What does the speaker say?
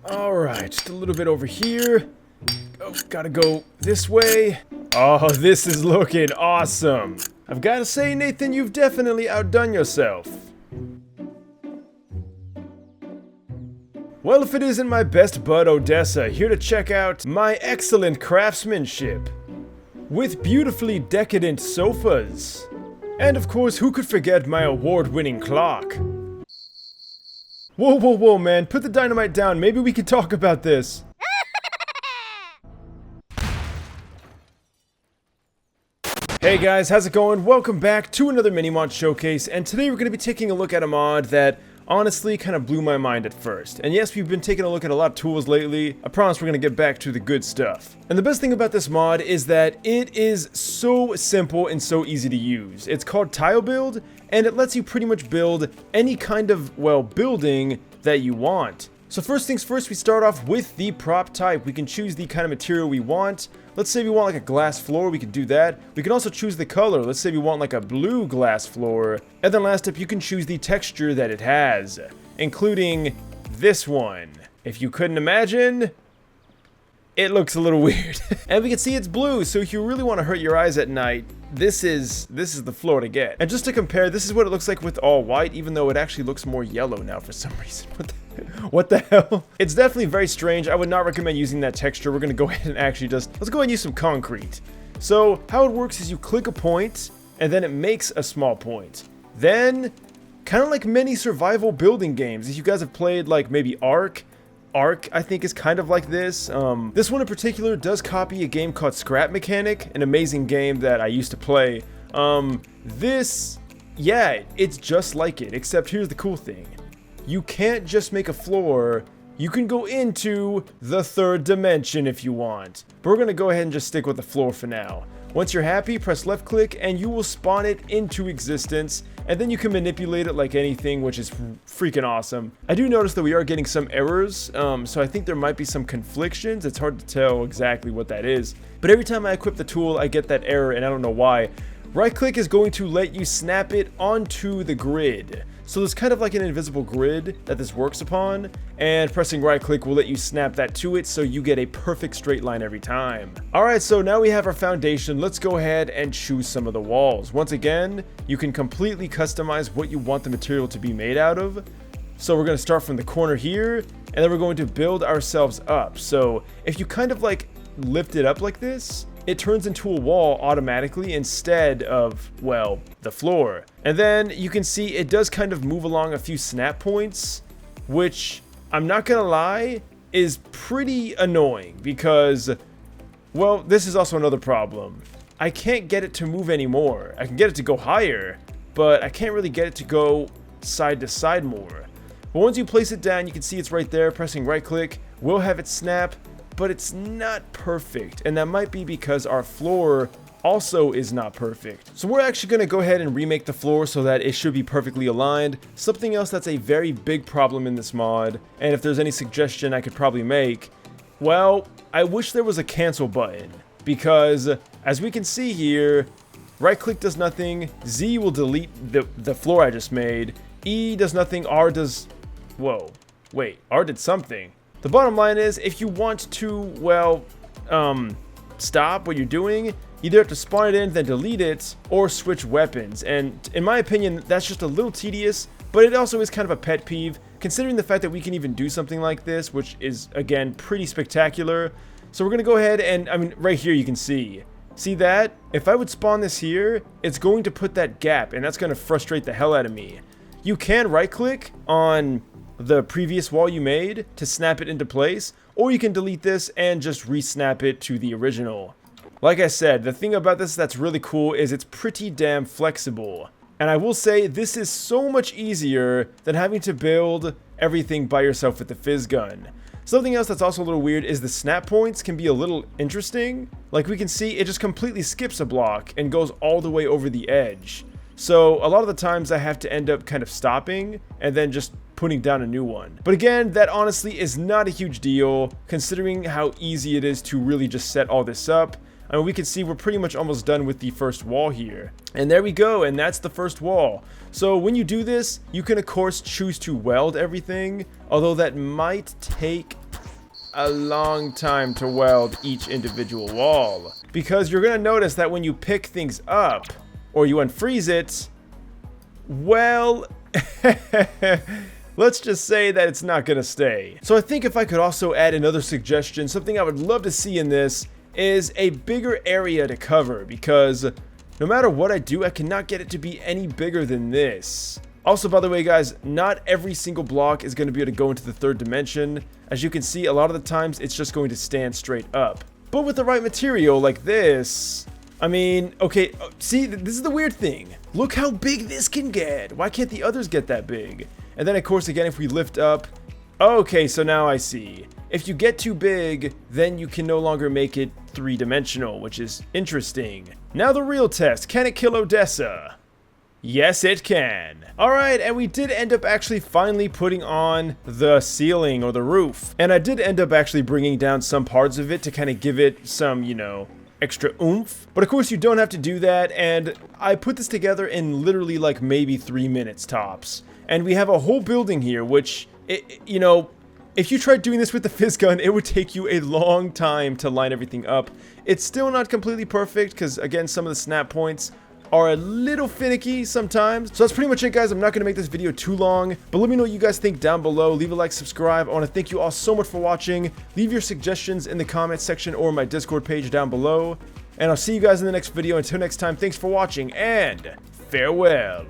Alright, just a little bit over here. Oh, gotta go this way. Oh, this is looking awesome. I've gotta say, Nathan, you've definitely outdone yourself. Well, if it isn't my best bud Odessa, here to check out my excellent craftsmanship. With beautifully decadent sofas. And of course, who could forget my award-winning clock? Whoa, whoa, whoa, man, put the dynamite down, maybe we can talk about this. Hey guys, how's it going? Welcome back to another mini-mod showcase, and today we're going to be taking a look at a mod that honestly kind of blew my mind at first. And yes, we've been taking a look at a lot of tools lately. I promise we're going to get back to the good stuff. And the best thing about this mod is that it is so simple and so easy to use. It's called Tile Build, and it lets you pretty much build any kind of, well, building that you want. So first things first, we start off with the prop type. We can choose the kind of material we want. Let's say we want like a glass floor, we can do that. We can also choose the color. Let's say we want like a blue glass floor. And then last up, you can choose the texture that it has, including this one. If you couldn't imagine, it looks a little weird. And we can see it's blue, so if you really want to hurt your eyes at night, this is the floor to get. And just to compare, this is what it looks like with all white, even though it actually looks more yellow now for some reason. What the hell? It's definitely very strange. I would not recommend using that texture. We're gonna go ahead and actually let's go ahead and use some concrete. So how it works is you click a point, and then it makes a small point. Then, kind of like many survival building games, if you guys have played like maybe Ark, I think is kind of like this. This one in particular does copy a game called Scrap Mechanic, an amazing game that I used to play. Yeah, it's just like it, except here's the cool thing. You can't just make a floor, you can go into the third dimension if you want. But we're gonna go ahead and just stick with the floor for now. Once you're happy, press left click and you will spawn it into existence, and then you can manipulate it like anything, which is freaking awesome. I do notice that we are getting some errors, so I think there might be some conflictions. It's hard to tell exactly what that is. But every time I equip the tool, I get that error, and I don't know why. Right click is going to let you snap it onto the grid. So there's kind of like an invisible grid that this works upon, and pressing right click will let you snap that to it so you get a perfect straight line every time. Alright, so now we have our foundation. Let's go ahead and choose some of the walls. Once again, you can completely customize what you want the material to be made out of. So we're going to start from the corner here, and then we're going to build ourselves up. So if you kind of like lift it up like this, it turns into a wall automatically instead of, well, the floor. And then you can see it does kind of move along a few snap points, which I'm not gonna lie is pretty annoying because, well, this is also another problem. I can't get it to move anymore. I can get it to go higher, but I can't really get it to go side to side more. But once you place it down, you can see it's right there. Pressing right click will have it snap, but it's not perfect, and that might be because our floor also is not perfect. So we're actually going to go ahead and remake the floor so that it should be perfectly aligned. Something else that's a very big problem in this mod, and if there's any suggestion I could probably make, well, I wish there was a cancel button, because as we can see here, right click does nothing, Z will delete the floor I just made, E does nothing, R does, whoa, wait, R did something. The bottom line is, if you want to, well, stop what you're doing, you either have to spawn it in, then delete it, or switch weapons. And in my opinion, that's just a little tedious, but it also is kind of a pet peeve, considering the fact that we can even do something like this, which is, again, pretty spectacular. So we're going to go ahead and, I mean, right here you can see that? If I would spawn this here, it's going to put that gap, and that's going to frustrate the hell out of me. You can right-click on the previous wall you made to snap it into place, or you can delete this and just re-snap it to the original. Like I said, the thing about this that's really cool is it's pretty damn flexible. And I will say this is so much easier than having to build everything by yourself with the fizz gun. Something else that's also a little weird is the snap points can be a little interesting. Like we can see, it just completely skips a block and goes all the way over the edge. So a lot of the times I have to end up kind of stopping and then just putting down a new one. But again, that honestly is not a huge deal considering how easy it is to really just set all this up. I mean, we can see we're pretty much almost done with the first wall here. And there we go, and that's the first wall. So when you do this, you can of course choose to weld everything, although that might take a long time to weld each individual wall. Because you're gonna notice that when you pick things up, or you unfreeze it, well, let's just say that it's not gonna stay. So I think if I could also add another suggestion, something I would love to see in this is a bigger area to cover, because no matter what I do, I cannot get it to be any bigger than this. Also, by the way, guys, not every single block is going to be able to go into the third dimension. As you can see, a lot of the times it's just going to stand straight up. But with the right material like this, I mean, okay, see, this is the weird thing. Look how big this can get. Why can't the others get that big? And then, of course, again, if we lift up, okay, so now I see. If you get too big, then you can no longer make it three-dimensional, which is interesting. Now the real test, can it kill Odessa? Yes, it can. Alright, and we did end up actually finally putting on the ceiling or the roof. And I did end up actually bringing down some parts of it to kind of give it some, you know, extra oomph. But of course you don't have to do that, and I put this together in literally like maybe 3 minutes tops. And we have a whole building here, which, you know, if you tried doing this with the fizz gun, it would take you a long time to line everything up. It's still not completely perfect, because again, some of the snap points are a little finicky sometimes. So that's pretty much it, guys. I'm not going to make this video too long, but let me know what you guys think down below. Leave a like, subscribe. I want to thank you all so much for watching. Leave your suggestions in the comments section or my Discord page down below. And I'll see you guys in the next video. Until next time, thanks for watching, and farewell.